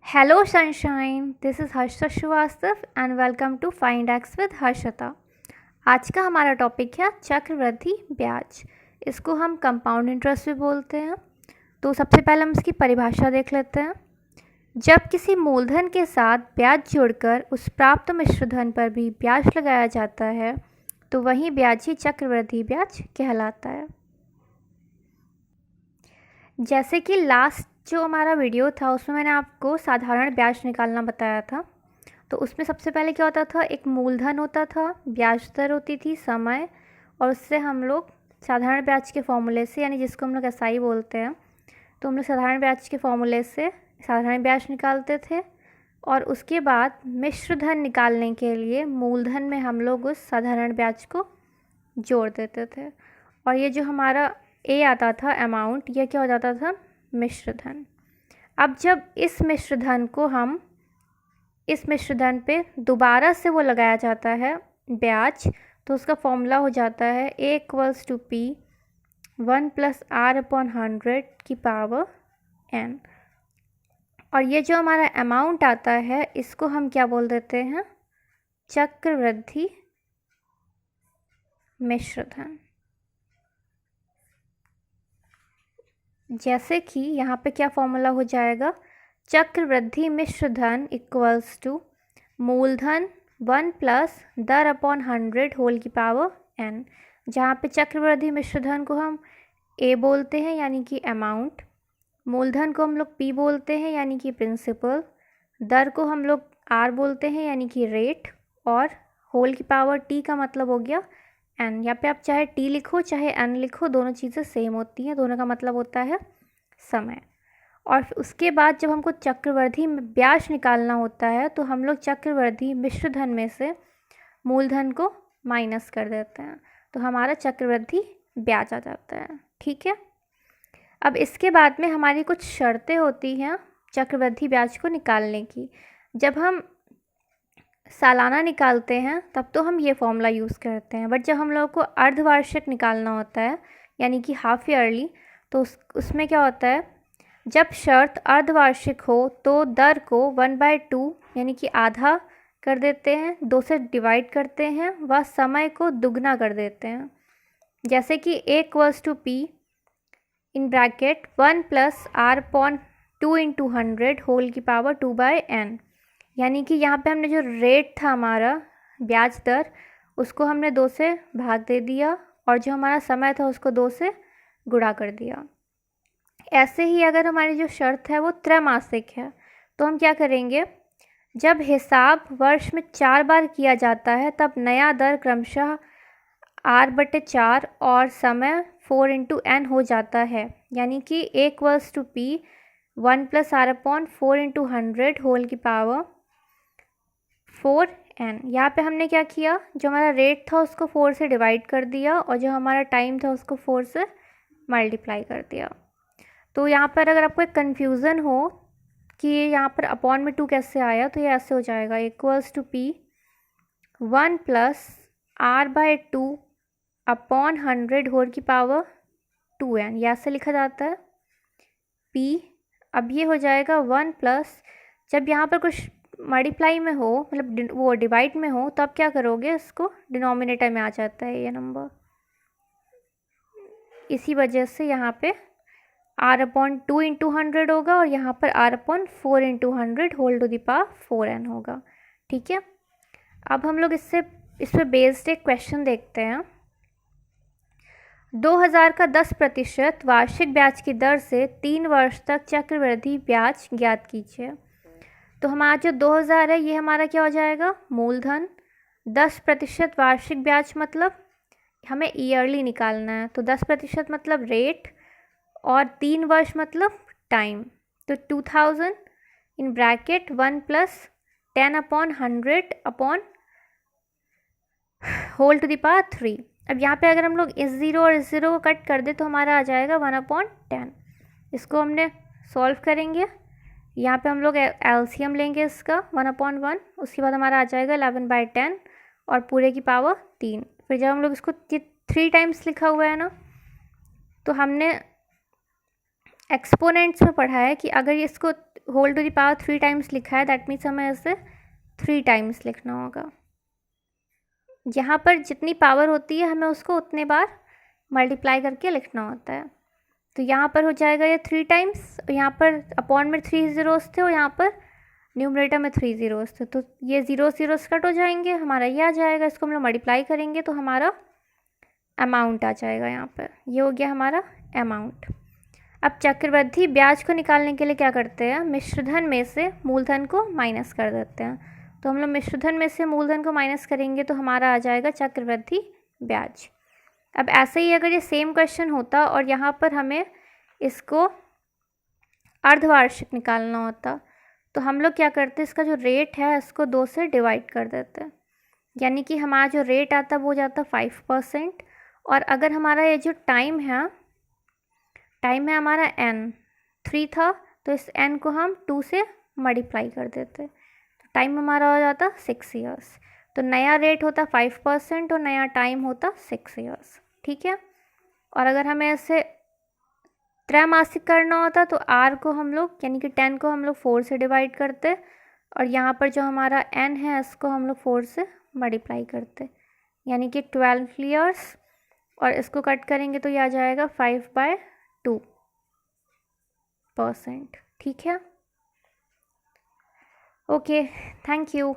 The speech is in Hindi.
Hello sunshine, this is Harshita Shrivastava and welcome to Find X with Harshita। आज का हमारा टॉपिक है चक्रवृद्धि ब्याज। इसको हम कंपाउंड इंटरेस्ट भी बोलते हैं। तो सबसे पहले हम इसकी परिभाषा देख लेते हैं। जब किसी मूलधन के साथ ब्याज जोड़कर उस प्राप्त मिश्र धन पर भी ब्याज लगाया जाता है तो वही ब्याज ही चक्रवृद्धि ब्याज कहलाता है। जैसे कि लास्ट जो हमारा वीडियो था उसमें मैंने आपको साधारण ब्याज निकालना बताया था। तो उसमें सबसे पहले क्या होता था, एक मूलधन होता था, ब्याज दर होती थी, समय, और उससे हम लोग साधारण ब्याज के फॉर्मूले से, यानी जिसको हम लोग एसआई बोलते हैं, तो हम लोग साधारण ब्याज के फॉर्मूले से साधारण ब्याज निकालते थे। और उसके बाद मिश्र धन निकालने के लिए मूलधन में हम लोग उस साधारण ब्याज को जोड़ देते थे और ये जो हमारा ए आता था अमाउंट, यह क्या हो जाता था, मिश्र धन। अब जब इस मिश्र धन को हम इस मिश्र धन पे दोबारा से वो लगाया जाता है ब्याज, तो उसका फॉर्मूला हो जाता है ए इक्वल्स टू पी 1 + r/100 की पावर n। और ये जो हमारा अमाउंट आता है इसको हम क्या बोल देते हैं, चक्रवृद्धि मिश्र धन। जैसे कि यहाँ पे क्या फॉर्मूला हो जाएगा, चक्रवृद्धि मिश्र धन इक्वल्स टू मूलधन 1 + दर/100 होल की पावर n। जहाँ पे चक्रवृद्धि मिश्र धन को हम ए बोलते हैं यानी कि अमाउंट, मूलधन को हम लोग पी बोलते हैं यानी कि प्रिंसिपल, दर को हम लोग आर बोलते हैं यानी कि रेट, और होल की पावर टी का मतलब हो गया एन। यहाँ पे आप चाहे टी लिखो चाहे एन लिखो, दोनों चीज़ें सेम होती हैं, दोनों का मतलब होता है समय। और उसके बाद जब हमको चक्रवृद्धि ब्याज निकालना होता है तो हम लोग चक्रवृद्धि मिश्र धन में से मूलधन को माइनस कर देते हैं, तो हमारा चक्रवृद्धि ब्याज आ जाता है। ठीक है। अब इसके बाद में हमारी कुछ शर्तें होती हैं चक्रवृद्धि ब्याज को निकालने की। जब हम सालाना निकालते हैं तब तो हम ये फॉर्मूला यूज़ करते हैं, बट जब हम लोग को अर्धवार्षिक निकालना होता है यानी कि हाफ ईयरली, तो उसमें क्या होता है, जब शर्त अर्धवार्षिक हो तो दर को 1/2 यानी कि आधा कर देते हैं, 2 से डिवाइड करते हैं, व समय को दुगना कर देते हैं। जैसे कि A equals to P in bracket 1 + r/2 × 100 whole की पावर 2/n। यानी कि यहाँ पे हमने जो रेट था हमारा ब्याज दर, उसको हमने 2 से भाग दे दिया और जो हमारा समय था उसको 2 से गुणा कर दिया। ऐसे ही अगर हमारी जो शर्त है वो त्रैमासिक है तो हम क्या करेंगे, जब हिसाब वर्ष में 4 बार किया जाता है तब नया दर क्रमशः r/4 और समय 4 × n हो जाता है। यानी कि A equals to P 1 + r/4 × 100 whole की पावर 4n। यहाँ पे हमने क्या किया, जो हमारा रेट था उसको 4 से डिवाइड कर दिया और जो हमारा टाइम था उसको 4 से मल्टीप्लाई कर दिया। तो यहाँ पर अगर आपको एक कन्फ्यूज़न हो कि यहाँ पर अपॉन में 2 कैसे आया, तो ये ऐसे हो जाएगा equals to P 1 + r/2 upon 100 whole की पावर 2n, ये ऐसे लिखा जाता है p। अब ये हो जाएगा 1 +, जब यहाँ पर कुछ मल्टीप्लाई में हो, मतलब वो डिवाइड में हो, तो आप क्या करोगे, इसको डिनोमिनेटर में आ जाता है ये नंबर। इसी वजह से यहाँ पे r/2 × 100 होगा और यहाँ पर r/4 × 100 whole to the power 4n होगा। ठीक है। अब हम लोग इस पर बेस्ड एक क्वेश्चन देखते हैं। 2000 का 10% वार्षिक ब्याज की दर से 3 वर्ष तक चक्रवृद्धि ब्याज ज्ञात कीजिए। तो हमारा जो 2000 है ये हमारा क्या हो जाएगा, मूलधन, 10% वार्षिक ब्याज मतलब हमें ईयरली निकालना है, तो 10% मतलब रेट, और 3 वर्ष मतलब टाइम। तो 2000 इन bracket 1 + 10/100 upon whole to the power 3। अब यहाँ पे अगर हम लोग इस 0 और इस 0 को कट कर दे तो हमारा आ जाएगा 1/10। इसको हमने सॉल्व करेंगे, यहाँ पे हम लोग एलसीएम लेंगे इसका 1/1, उसके बाद हमारा आ जाएगा 11/10 और पूरे की पावर 3। फिर जब हम लोग इसको 3 टाइम्स लिखा हुआ है ना, तो हमने एक्सपोनेंट्स में पढ़ा है कि अगर इसको whole to the power 3 times लिखा है, दैट मीन्स हमें इसे 3 टाइम्स लिखना होगा। यहाँ पर जितनी पावर होती है हमें उसको उतने बार मल्टीप्लाई करके लिखना होता है। तो यहाँ पर हो जाएगा ये 3 टाइम्स, यहाँ पर अपॉन में 3 ज़ीरोस थे और यहाँ पर न्यूमरेटर में 3 ज़ीरोस थे, तो ये ज़ीरोस कट हो जाएंगे, हमारा ये आ जाएगा। इसको हम लोग मल्टीप्लाई करेंगे तो हमारा अमाउंट आ जाएगा। यहाँ पर ये हो गया हमारा अमाउंट। अब चक्रवृद्धि ब्याज को निकालने के लिए क्या करते हैं, मिश्रधन में से मूलधन को माइनस कर देते हैं। तो हम लोग मिश्रधन में से मूलधन को माइनस करेंगे तो हमारा आ जाएगा चक्रवृद्धि ब्याज। अब ऐसे ही अगर ये सेम क्वेश्चन होता और यहाँ पर हमें इसको अर्धवार्षिक निकालना होता, तो हम लोग क्या करते, इसका जो रेट है इसको 2 से डिवाइड कर देते हैं, यानी कि हमारा जो रेट आता वो जाता 5%। और अगर हमारा ये जो टाइम है हमारा n 3 था, तो इस n को हम 2 से मल्टीप्लाई कर देते, तो टाइम हमारा हो जाता 6 ईयर्स। तो नया रेट होता 5% और नया टाइम होता 6 ईयर्स, ठीक है। और अगर हमें ऐसे त्रैमासिक करना होता तो r को हम लोग यानी कि 10 को हम लोग 4 से डिवाइड करते, और यहाँ पर जो हमारा n है इसको हम लोग 4 से मल्टीप्लाई करते, यानी कि 12 ईयर्स। और इसको कट करेंगे तो ये आ जाएगा 5/2%, ठीक है। Okay, thank you.